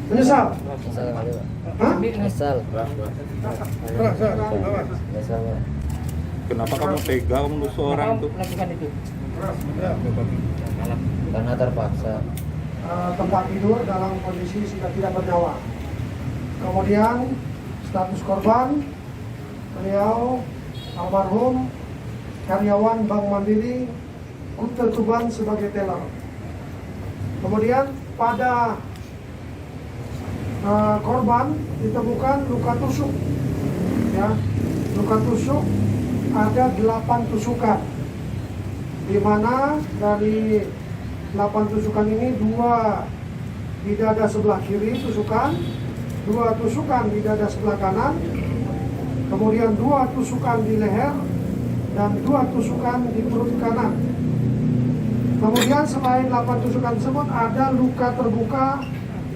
Menyesal? Nyesal kali Pak. Hah? Nyesal. Nyesal Pak. Kenapa kamu tega kamu nusuk orang tuh? Karena terpaksa. Tempat tidur dalam kondisi sudah tidak bernyawa. Kemudian status korban, beliau almarhum karyawan Bank Mandiri Kutel Tuban sebagai teller. Kemudian pada korban ditemukan luka tusuk, ya, luka tusuk ada 8 tusukan, di mana dari 8 tusukan ini 2 di dada sebelah kiri tusukan, 2 tusukan di dada sebelah kanan, kemudian 2 tusukan di leher dan 2 tusukan di perut kanan. Kemudian selain 8 tusukan tersebut ada luka terbuka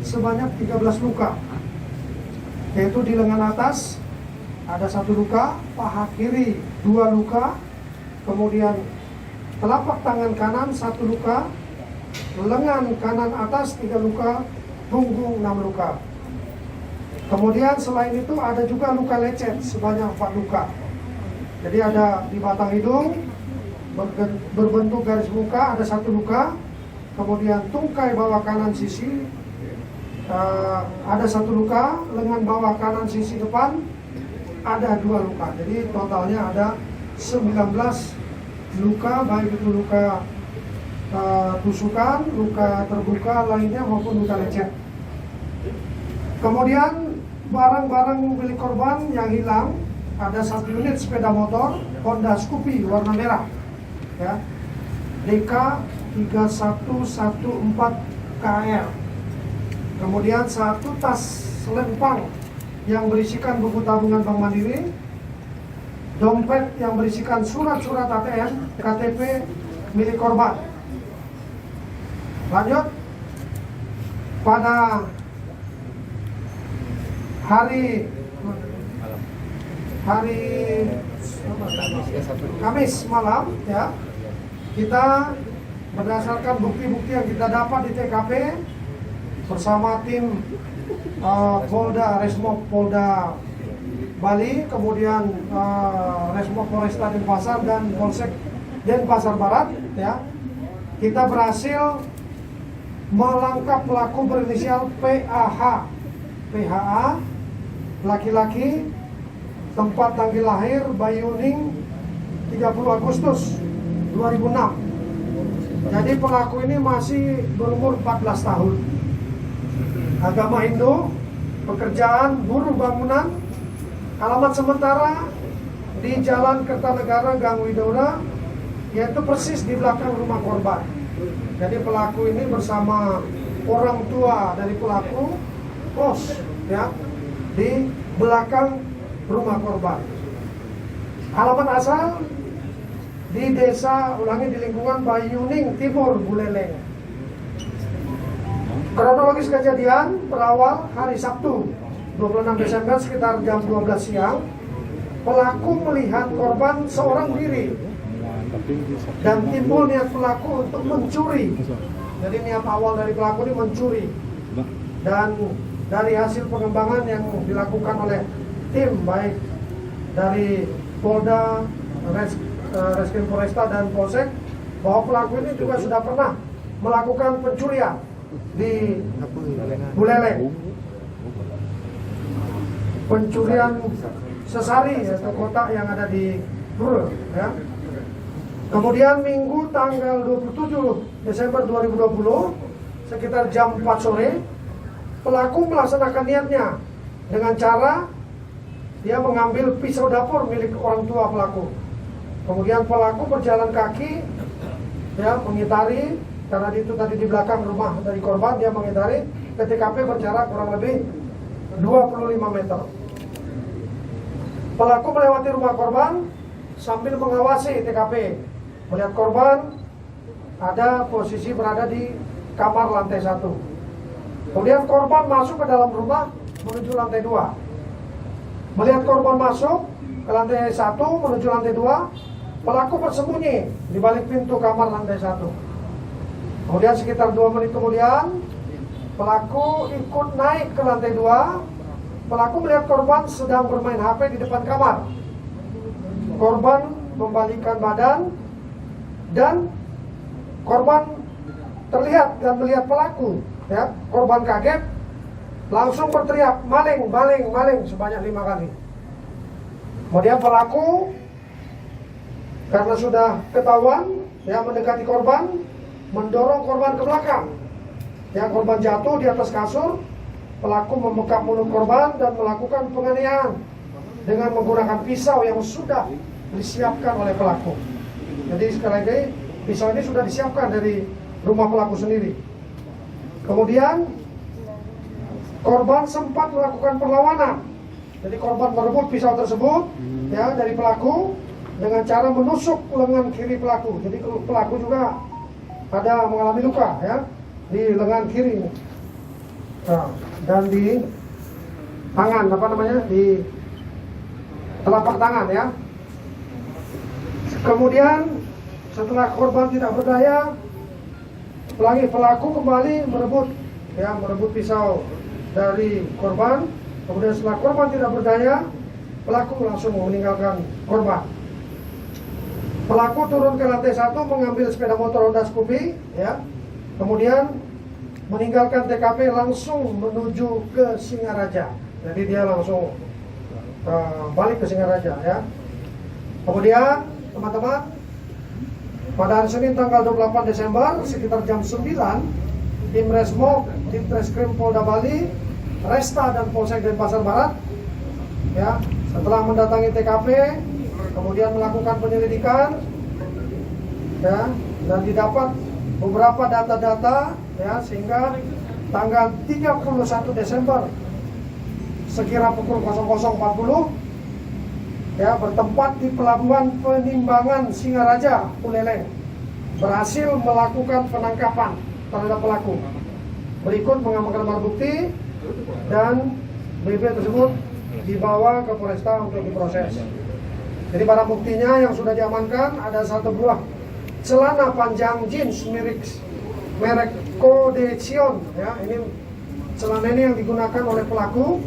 sebanyak 13 luka, yaitu di lengan atas ada 1 luka, paha kiri 2 luka, kemudian telapak tangan kanan 1 luka, lengan kanan atas 3 luka, punggung 6 luka. Kemudian selain itu ada juga luka lecet sebanyak 4 luka. Jadi ada di batang hidung berbentuk garis muka ada 1 luka, kemudian tungkai bawah kanan sisi ada 1 luka, lengan bawah kanan sisi depan ada 2 luka. Jadi totalnya ada 19 luka, baik itu luka tusukan, luka terbuka lainnya maupun luka lecet. Kemudian barang-barang milik korban yang hilang ada 1 unit sepeda motor Honda Scoopy warna merah, ya, DK 3114 KR. Kemudian 1 tas selempang yang berisikan buku tabungan Bank Mandiri, dompet yang berisikan surat-surat ATM, KTP milik korban. Lanjut, pada hari Kamis malam, ya, kita berdasarkan bukti-bukti yang kita dapat di TKP bersama tim Polda Resmob Polda Bali, kemudian Resmob Polresta Denpasar dan Polsek Denpasar Barat, ya, kita berhasil melangkap pelaku berinisial PAH, laki-laki, tempat tanggal lahir Bayuning 30 Agustus 2006. Jadi pelaku ini masih berumur 14 tahun. Agama Hindu, pekerjaan buruh bangunan, alamat sementara di Jalan Kertanegara Gang Widoda, yaitu persis di belakang rumah korban. Jadi pelaku ini bersama orang tua dari pelaku kos, ya, di belakang rumah korban. Alamat asal di desa, ulangi, di lingkungan Bayuning Timur, Buleleng. Kronologis kejadian berawal hari Sabtu 26 Desember sekitar jam 12 siang. Pelaku melihat korban seorang diri dan timbul niat pelaku untuk mencuri. Jadi niat awal dari pelaku ini mencuri. Dan dari hasil pengembangan yang dilakukan oleh tim baik dari Polda, Reskrim Polresta dan Polsek, bahwa pelaku ini juga sudah pernah melakukan pencurian di Buleleng, pencurian sesari atau kotak yang ada di Pura, ya. Kemudian Minggu tanggal 27 Desember 2020 sekitar jam 4 sore, pelaku melaksanakan niatnya dengan cara dia mengambil pisau dapur milik orang tua pelaku. Kemudian pelaku berjalan kaki, ya, mengitari, karena itu tadi di belakang rumah dari korban, dia mengitari ke TKP berjarak kurang lebih 25 meter. Pelaku melewati rumah korban sambil mengawasi TKP. Melihat korban ada posisi berada di kamar lantai 1. Kemudian korban masuk ke dalam rumah menuju lantai 2. Melihat korban masuk ke lantai 1 menuju lantai 2, pelaku bersembunyi di balik pintu kamar lantai 1. Kemudian sekitar 2 menit kemudian, Pelaku ikut naik ke lantai 2. Pelaku melihat korban sedang bermain HP di depan kamar. Korban membalikkan badan dan korban terlihat dan melihat pelaku. Ya, korban kaget, langsung berteriak maling, maling, maling sebanyak 5 kali. Kemudian pelaku karena sudah ketahuan, ya, mendekati korban, mendorong korban ke belakang. Ya, korban jatuh di atas kasur. Pelaku membekap mulut korban dan melakukan penganiayaan dengan menggunakan pisau yang sudah disiapkan oleh pelaku. Jadi sekali lagi, pisau ini sudah disiapkan dari rumah pelaku sendiri. Kemudian korban sempat melakukan perlawanan. Jadi korban merebut pisau tersebut, ya, dari pelaku dengan cara menusuk lengan kiri pelaku. Jadi pelaku juga ada mengalami luka, ya, di lengan kiri. Nah, dan di tangan, di telapak tangan, ya. Kemudian setelah korban tidak berdaya, pelaku kembali merebut pisau dari korban. Kemudian setelah korban tidak berdaya, pelaku langsung meninggalkan korban. Pelaku turun ke lantai 1 mengambil sepeda motor Honda Scoopy, ya. Kemudian meninggalkan TKP langsung menuju ke Singaraja. Jadi dia langsung balik ke Singaraja, ya. Kemudian teman-teman, pada hari Senin tanggal 28 Desember sekitar jam 9, tim Resmob, tim Treskrim Polda Bali, Resta dan Polsek Denpasar Barat, ya, setelah mendatangi TKP, kemudian melakukan penyelidikan, ya, dan didapat beberapa data-data, ya, sehingga tanggal 31 Desember sekira pukul 00.40, ya, bertempat di Pelabuhan Penimbangan Singaraja, Buleleng, berhasil melakukan penangkapan terhadap pelaku. Berikut mengamankan barang bukti dan BB tersebut dibawa ke Polresta untuk diproses. Jadi barang buktinya yang sudah diamankan ada 1 buah celana panjang jeans merek Codexion, ya. Ini celana ini yang digunakan oleh pelaku,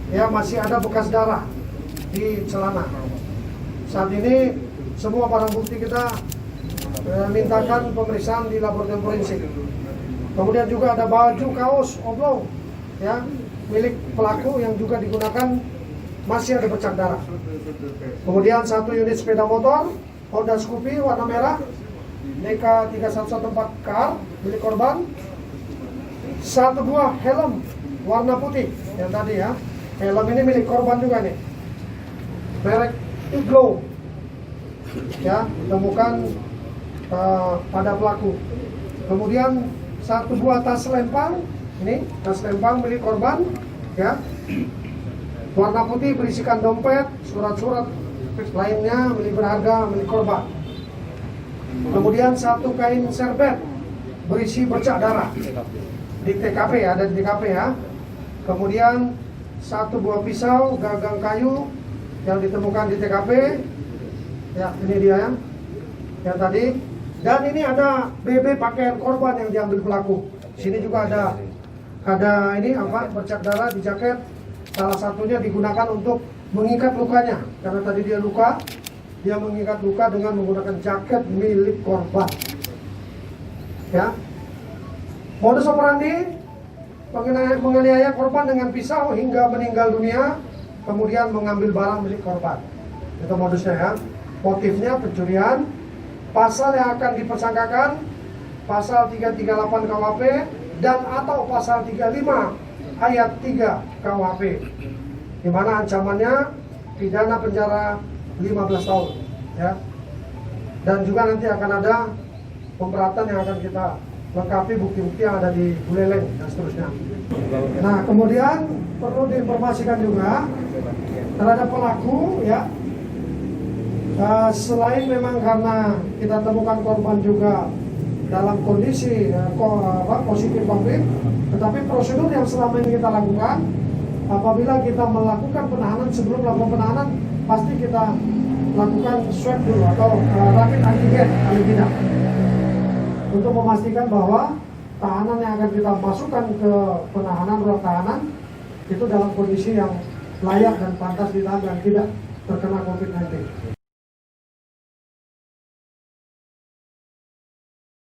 ya, masih ada bekas darah di celana. Saat ini semua barang bukti kita mintakan pemeriksaan di laboratorium forensik. Kemudian juga ada baju kaos oblong, ya, milik pelaku yang juga digunakan, masih ada bercak darah. Kemudian 1 unit sepeda motor Honda Scoopy warna merah DK 3114 car milik korban. 1 buah helm warna putih yang tadi, ya. Helm ini milik korban juga nih, merek Iglo, ya, ditemukan pada pelaku. Kemudian 1 buah tas lempang, ini tas lempang milik korban, ya, warna putih berisikan dompet, surat-surat lainnya milik berharga milik korban. Kemudian 1 kain serbet berisi bercak darah di TKP, ada di TKP, ya. Kemudian 1 buah pisau gagang kayu yang ditemukan di TKP, ya, ini dia, ya, yang tadi. Dan ini ada BB pakaian korban yang diambil pelaku. Sini juga ada ini bercak darah di jaket. Salah satunya digunakan untuk mengikat lukanya, karena tadi dia luka, dia mengikat luka dengan menggunakan jaket milik korban, ya. Modus operandi menganiaya korban dengan pisau hingga meninggal dunia, kemudian mengambil barang milik korban. Itu modusnya, ya. Motifnya pencurian. Pasal yang akan dipersangkakan pasal 338 KUHP dan atau pasal 35 ayat 3 KUHP, di mana ancamannya pidana penjara 15 tahun, ya. Dan juga nanti akan ada pemberatan yang akan kita lengkapi bukti-bukti yang ada di Buleleng dan seterusnya. Nah, kemudian perlu diinformasikan juga terhadap pelaku, ya. Selain memang karena kita temukan korban juga dalam kondisi positif COVID, tetapi prosedur yang selama ini kita lakukan, apabila kita melakukan penahanan, sebelum melakukan penahanan pasti kita lakukan swab dulu atau rapid antigen paling tidak, untuk memastikan bahwa tahanan yang akan kita masukkan ke penahanan ruang tahanan itu dalam kondisi yang layak dan pantas ditahan dan tidak terkena COVID-19.